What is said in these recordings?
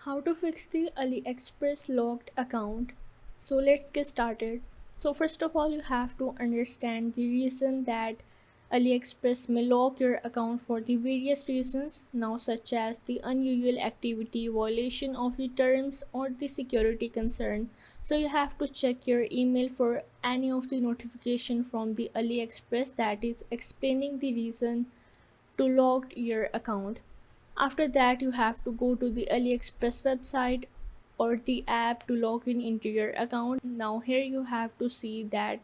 How to fix the AliExpress locked account. So let's get started. So first of all, you have to understand the reason that AliExpress may lock your account for the various reasons now, such as the unusual activity, violation of the terms, or the security concern. So you have to check your email for any of the notification from the AliExpress that is explaining the reason to lock your account. After that, you have to go to the AliExpress website or the app to log in into your account. Now here you have to see that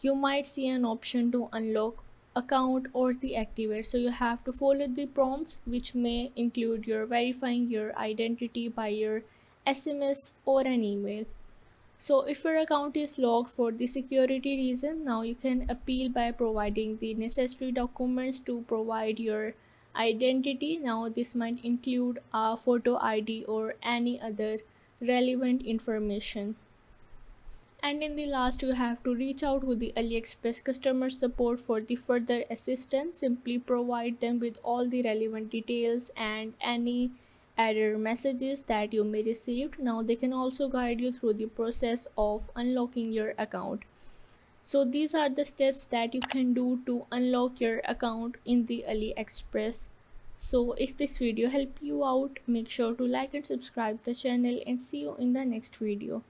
you might see an option to unlock account or deactivate. So you have to follow the prompts, which may include your verifying your identity by your SMS or an email. So if your account is locked for the security reason, now you can appeal by providing the necessary documents to provide your identity. Now this might include a photo ID or any other relevant information. And in the last, you have to reach out to the AliExpress customer support for the further assistance. Simply provide them with all the relevant details and any error messages that you may receive. Now they can also guide you through the process of unlocking your account. So these are the steps that you can do to unlock your account in the AliExpress. So if this video helped you out, make sure to like and subscribe the channel and see you in the next video.